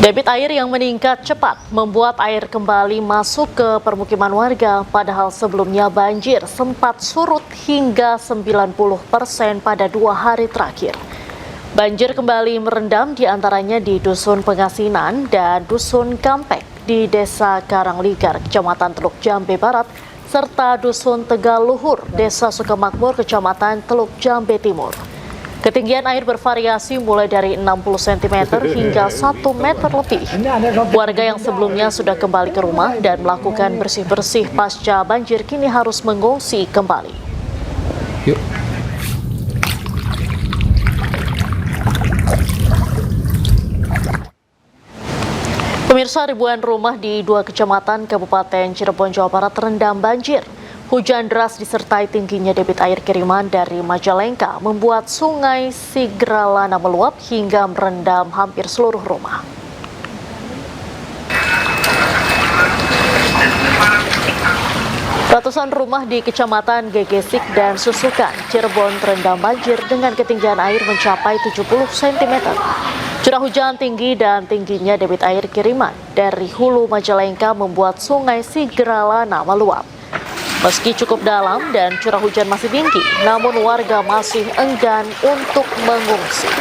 Debit air yang meningkat cepat membuat air kembali masuk ke permukiman warga, padahal sebelumnya banjir sempat surut hingga 90% pada 2 hari terakhir. Banjir kembali merendam diantaranya di Dusun Pengasinan dan Dusun Kampek di Desa Karangligar, Kecamatan Teluk Jambe Barat, serta Dusun Tegaluhur, Desa Sukamakmur, Kecamatan Teluk Jambe Timur. Ketinggian air bervariasi mulai dari 60 cm hingga 1 meter lebih. Warga yang sebelumnya sudah kembali ke rumah dan melakukan bersih-bersih pasca banjir kini harus mengungsi kembali. Yuk. Pemirsa, ribuan rumah di 2 kecamatan Kabupaten Cirebon, Jawa Barat terendam banjir. Hujan deras disertai tingginya debit air kiriman dari Majalengka membuat sungai Sigralana meluap hingga merendam hampir seluruh rumah. Ratusan rumah di Kecamatan Gegesik dan Susukan, Cirebon terendam banjir dengan ketinggian air mencapai 70 cm. Curah hujan tinggi dan tingginya debit air kiriman dari hulu Majalengka membuat sungai Sigralana meluap. Meski cukup dalam dan curah hujan masih tinggi, namun warga masih enggan untuk mengungsi.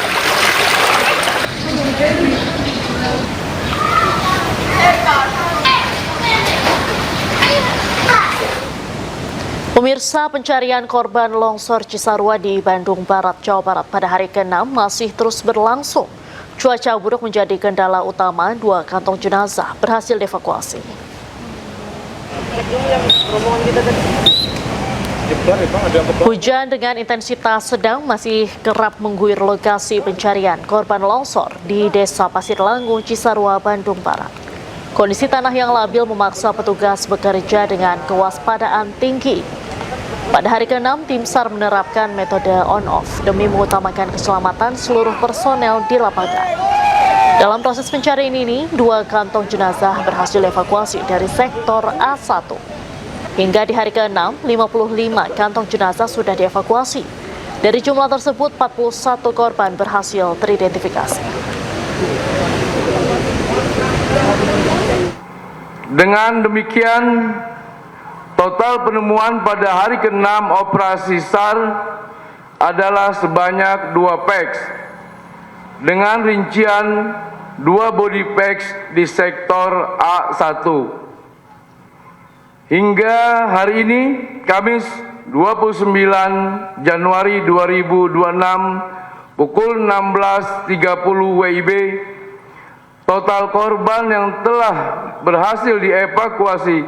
Pemirsa, pencarian korban longsor Cisarua di Bandung Barat, Jawa Barat pada hari ke-6 masih terus berlangsung. Cuaca buruk menjadi kendala utama, 2 kantong jenazah berhasil dievakuasi. Hujan dengan intensitas sedang masih kerap mengguyur lokasi pencarian korban longsor di Desa Pasir Langu, Cisarua, Bandung Barat. Kondisi tanah yang labil memaksa petugas bekerja dengan kewaspadaan tinggi. Pada hari ke-6, tim SAR menerapkan metode on-off demi mengutamakan keselamatan seluruh personel di lapangan. Dalam proses pencarian ini, 2 kantong jenazah berhasil evakuasi dari sektor A1. Hingga di hari ke-6, 55 kantong jenazah sudah dievakuasi. Dari jumlah tersebut, 41 korban berhasil teridentifikasi. Dengan demikian, total penemuan pada hari ke-6 operasi SAR adalah sebanyak 2 peks dengan rincian 2 body packs di sektor A1. Hingga hari ini, Kamis 29 Januari 2026 pukul 16.30 WIB, total korban yang telah berhasil dievakuasi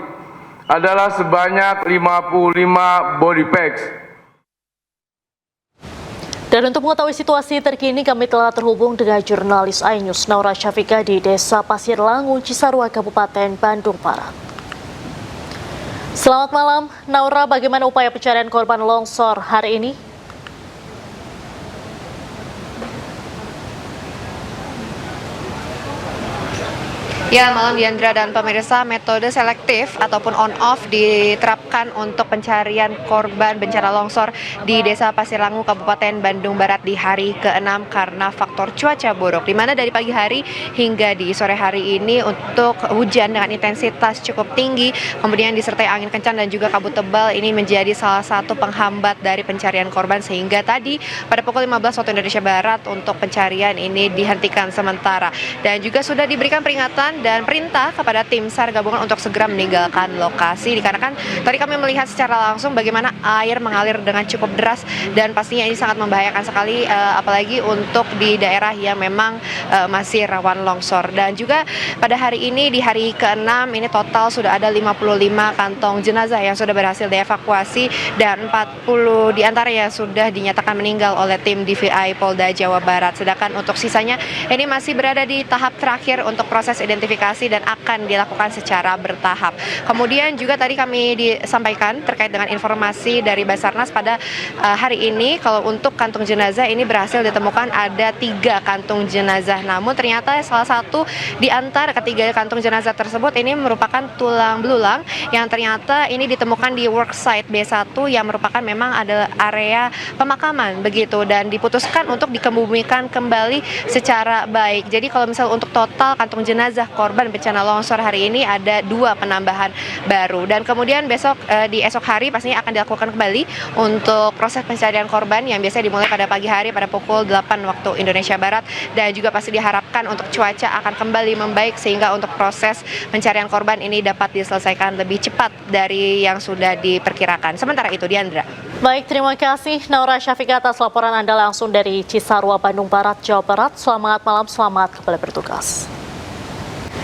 adalah sebanyak 55 body packs. Dan untuk mengetahui situasi terkini, kami telah terhubung dengan jurnalis iNews Naura Syafika di Desa Pasir Langu, Cisarua, Kabupaten Bandung Barat. Selamat malam, Naura. Bagaimana upaya pencarian korban longsor hari ini? Ya, malam Diandra dan pemirsa, metode selektif ataupun on-off diterapkan untuk pencarian korban bencana longsor di Desa Pasir Langu, Kabupaten Bandung Barat di hari ke-6 karena faktor cuaca buruk, di mana dari pagi hari hingga di sore hari ini untuk hujan dengan intensitas cukup tinggi, kemudian disertai angin kencang dan juga kabut tebal, ini menjadi salah satu penghambat dari pencarian korban, sehingga tadi pada pukul 15 waktu Indonesia Barat untuk pencarian ini dihentikan sementara. Dan juga sudah diberikan peringatan dan perintah kepada tim SAR gabungan untuk segera meninggalkan lokasi, dikarenakan tadi kami melihat secara langsung bagaimana air mengalir dengan cukup deras dan pastinya ini sangat membahayakan sekali, apalagi untuk di daerah yang memang masih rawan longsor. Dan juga pada hari ini, di hari ke-6 ini total sudah ada 55 kantong jenazah yang sudah berhasil dievakuasi dan 40 diantaranya sudah dinyatakan meninggal oleh tim DVI Polda Jawa Barat. Sedangkan untuk sisanya ini masih berada di tahap terakhir untuk proses identifikasi diintensifikasi dan akan dilakukan secara bertahap. Kemudian juga tadi kami disampaikan terkait dengan informasi dari Basarnas pada hari ini, kalau untuk kantung jenazah ini berhasil ditemukan ada 3 kantung jenazah. Namun ternyata salah satu di antara ketiga kantung jenazah tersebut ini merupakan tulang belulang yang ternyata ini ditemukan di worksite B1 yang merupakan memang ada area pemakaman begitu, dan diputuskan untuk dikebumikan kembali secara baik. Jadi kalau misal untuk total kantung jenazah korban bencana longsor hari ini ada 2 penambahan baru, dan kemudian besok di esok hari pastinya akan dilakukan kembali untuk proses pencarian korban yang biasanya dimulai pada pagi hari pada pukul 8 waktu Indonesia Barat, dan juga pasti diharapkan untuk cuaca akan kembali membaik sehingga untuk proses pencarian korban ini dapat diselesaikan lebih cepat dari yang sudah diperkirakan. Sementara itu, Diandra. Baik, terima kasih Naura Syafika atas laporan Anda langsung dari Cisarua, Bandung Barat, Jawa Barat. Selamat malam, selamat kembali bertugas.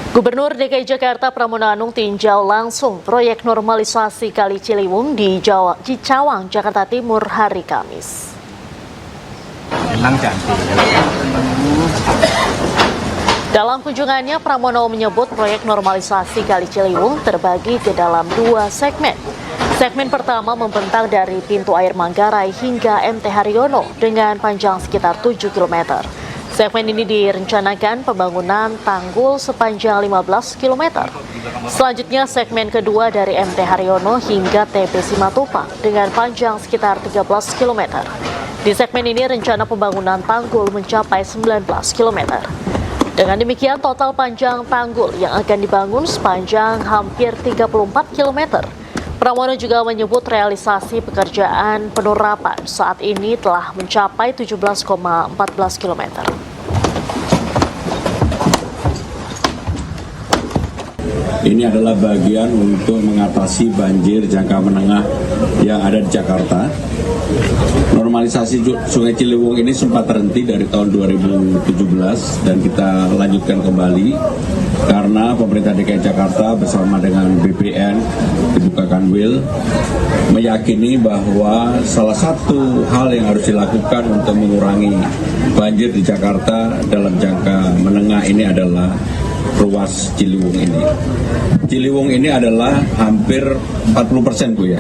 Gubernur DKI Jakarta Pramono Anung tinjau langsung proyek normalisasi Kali Ciliwung di Cicawang, Jakarta Timur hari Kamis. Dalam kunjungannya, Pramono menyebut proyek normalisasi Kali Ciliwung terbagi ke dalam 2 segmen. Segmen pertama membentang dari pintu air Manggarai hingga MT Haryono dengan panjang sekitar 7 km. Segmen ini direncanakan pembangunan tanggul sepanjang 15 km. Selanjutnya segmen kedua dari MT Haryono hingga TB Simatupang dengan panjang sekitar 13 km. Di segmen ini rencana pembangunan tanggul mencapai 19 km. Dengan demikian total panjang tanggul yang akan dibangun sepanjang hampir 34 km. Pramono juga menyebut realisasi pekerjaan penerapan saat ini telah mencapai 17,14 km. Ini adalah bagian untuk mengatasi banjir jangka menengah yang ada di Jakarta. Normalisasi Sungai Ciliwung ini sempat terhenti dari tahun 2017 dan kita lanjutkan kembali karena pemerintah DKI Jakarta bersama dengan BPN dibukakan will meyakini bahwa salah satu hal yang harus dilakukan untuk mengurangi banjir di Jakarta dalam jangka menengah ini adalah ruas Ciliwung ini. Ciliwung ini adalah hampir 40% Bu ya.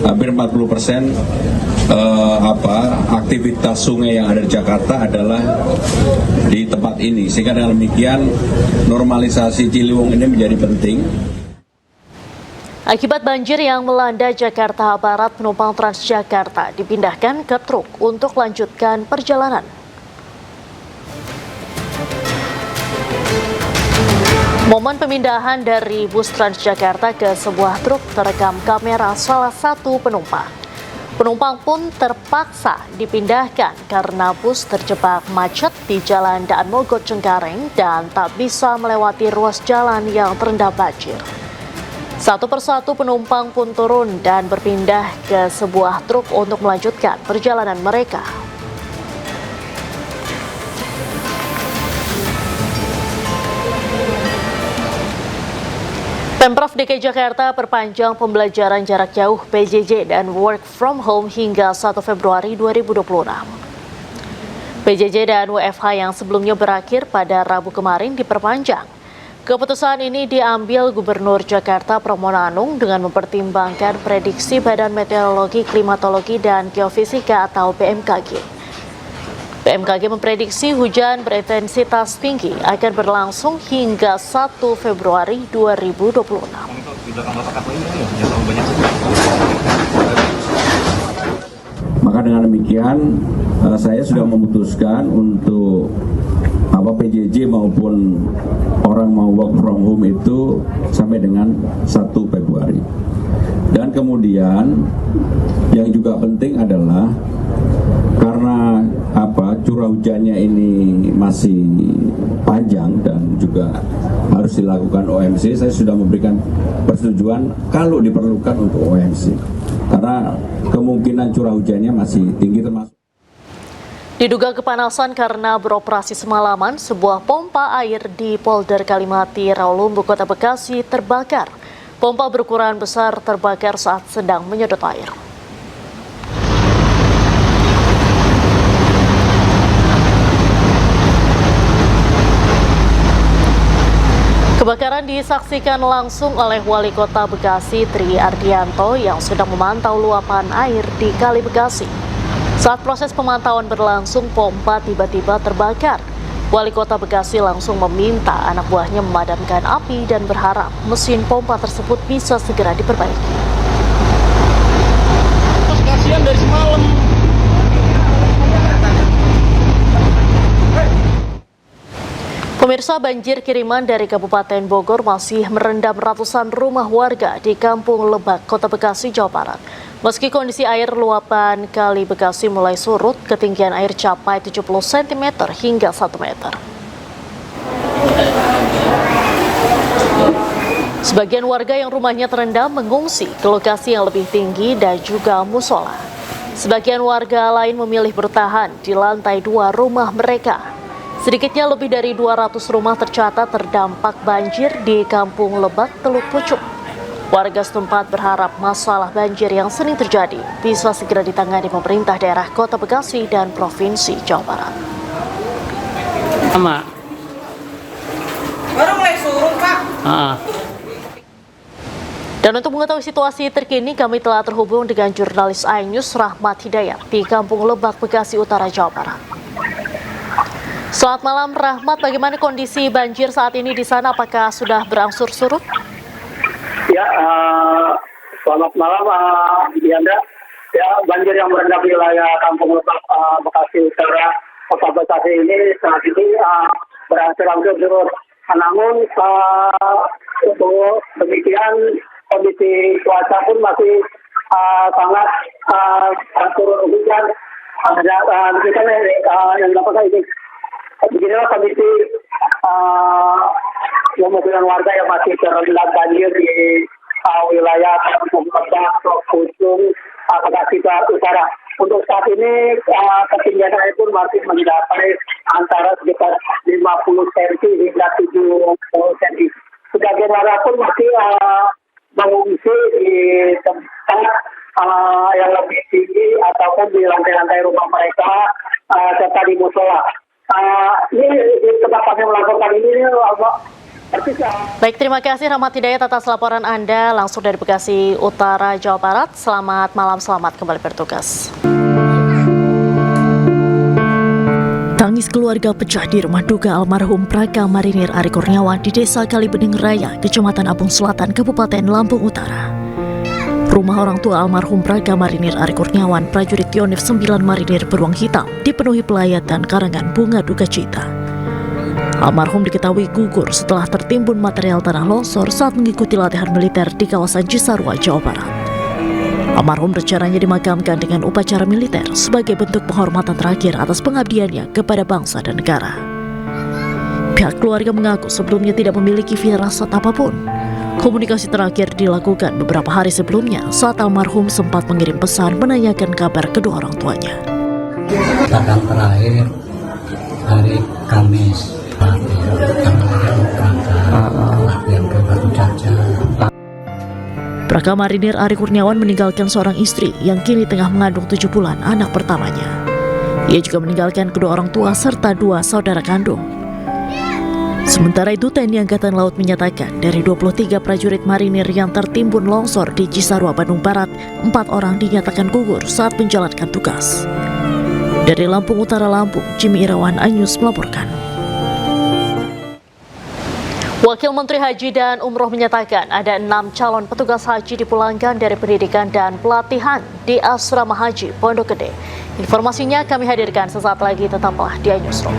Hampir 40% aktivitas sungai yang ada di Jakarta adalah di tempat ini. Sehingga dengan demikian normalisasi Ciliwung ini menjadi penting. Akibat banjir yang melanda Jakarta Barat, penumpang Transjakarta dipindahkan ke truk untuk melanjutkan perjalanan. Momen pemindahan dari bus Transjakarta ke sebuah truk terekam kamera salah satu penumpang. Penumpang pun terpaksa dipindahkan karena bus terjebak macet di Jalan Daan Mogot Cengkareng dan tak bisa melewati ruas jalan yang terendam banjir. Satu persatu penumpang pun turun dan berpindah ke sebuah truk untuk melanjutkan perjalanan mereka. Pemprov DKI Jakarta perpanjang pembelajaran jarak jauh PJJ dan work from home hingga 1 Februari 2026. PJJ dan WFH yang sebelumnya berakhir pada Rabu kemarin diperpanjang. Keputusan ini diambil Gubernur Jakarta Pramono Anung dengan mempertimbangkan prediksi Badan Meteorologi, Klimatologi, dan Geofisika atau BMKG. BMKG memprediksi hujan berintensitas tinggi akan berlangsung hingga 1 Februari 2026. Maka dengan demikian saya sudah memutuskan untuk PJJ maupun orang mau work from home itu sampai dengan 1 Februari. Dan kemudian yang juga penting adalah karena curah hujannya ini masih panjang dan juga harus dilakukan OMC, saya sudah memberikan persetujuan kalau diperlukan untuk OMC karena kemungkinan curah hujannya masih tinggi termasuk. Diduga kepanasan karena beroperasi semalaman, sebuah pompa air di Polder Kalimati, Rawalumbu, Kota Bekasi terbakar. Pompa berukuran besar terbakar saat sedang menyedot air. Kebakaran disaksikan langsung oleh Wali Kota Bekasi Tri Ardianto yang sedang memantau luapan air di Kali Bekasi. Saat proses pemantauan berlangsung, pompa tiba-tiba terbakar. Wali Kota Bekasi langsung meminta anak buahnya memadamkan api dan berharap mesin pompa tersebut bisa segera diperbaiki. Kasihan dari semalam. Pemirsa, banjir kiriman dari Kabupaten Bogor masih merendam ratusan rumah warga di Kampung Lebak, Kota Bekasi, Jawa Barat. Meski kondisi air luapan Kali Bekasi mulai surut, ketinggian air capai 70 cm hingga 1 meter. Sebagian warga yang rumahnya terendam mengungsi ke lokasi yang lebih tinggi dan juga musola. Sebagian warga lain memilih bertahan di lantai 2 rumah mereka. Sedikitnya lebih dari 200 rumah tercatat terdampak banjir di Kampung Lebak, Teluk Pucuk. Warga setempat berharap masalah banjir yang sering terjadi bisa segera ditangani pemerintah daerah Kota Bekasi dan Provinsi Jawa Barat. Sama. Baru mulai surut, Pak. Dan untuk mengetahui situasi terkini, kami telah terhubung dengan jurnalis iNews Rahmat Hidayat di Kampung Lebak, Bekasi Utara, Jawa Barat. Selamat malam Rahmat, bagaimana kondisi banjir saat ini di sana? Apakah sudah berangsur surut? Ya, selamat malam Dianda. Ya, banjir yang merendam wilayah Kampung Lebak, Bekasi Utara, Kota Bekasi ini saat ini berangsur surut. Namun untuk demikian kondisi cuaca pun masih sangat turun hujan. Demikian yang dapat ini. Beginilah kondisi pemukiman warga yang masih terendam banjir di wilayah Kampung Lebak, Pucuk, Bekasi Utara. Untuk saat ini ketinggian air pun masih mencapai antara sekitar 50 cm hingga 70 cm. Sebagian warga pun masih mengungsi di tempat yang lebih tinggi ataupun di lantai-lantai rumah mereka serta di musola. Ini di tempat kami melakukan ini Baik, terima kasih Rahmat Hidayat atas laporan Anda langsung dari Bekasi Utara, Jawa Barat. Selamat malam, selamat kembali bertugas. Tangis keluarga pecah di rumah duka almarhum Praka Marinir Ari Kurniawan di Desa Kalibening Raya, Kecamatan Apung Selatan, Kabupaten Lampung Utara. Rumah orang tua almarhum Praka Marinir Ari Kurniawan, prajurit Yonif 9 Marinir beruang hitam, dipenuhi pelayat dan karangan bunga duka cita. Almarhum diketahui gugur setelah tertimbun material tanah longsor saat mengikuti latihan militer di kawasan Cisarua, Jawa Barat. Almarhum rencananya dimakamkan dengan upacara militer sebagai bentuk penghormatan terakhir atas pengabdiannya kepada bangsa dan negara. Pihak keluarga mengaku sebelumnya tidak memiliki firasat apapun. Komunikasi terakhir dilakukan beberapa hari sebelumnya saat almarhum sempat mengirim pesan menanyakan kabar kedua orang tuanya. Kadang terakhir hari Kamis, Praka Marinir Ari Kurniawan meninggalkan seorang istri yang kini tengah mengandung 7 bulan anak pertamanya. Ia juga meninggalkan kedua orang tua serta 2 saudara kandung. Sementara itu, TNI Angkatan Laut menyatakan dari 23 prajurit marinir yang tertimbun longsor di Cisarua, Bandung Barat, 4 orang dinyatakan gugur saat menjalankan tugas. Dari Lampung Utara, Lampung, Jimmy Irawan, iNews melaporkan. Wakil Menteri Haji dan Umroh menyatakan ada 6 calon petugas haji dipulangkan dari pendidikan dan pelatihan di Asrama Haji Pondok Gede. Informasinya kami hadirkan sesaat lagi, tetaplah di iNewsroom.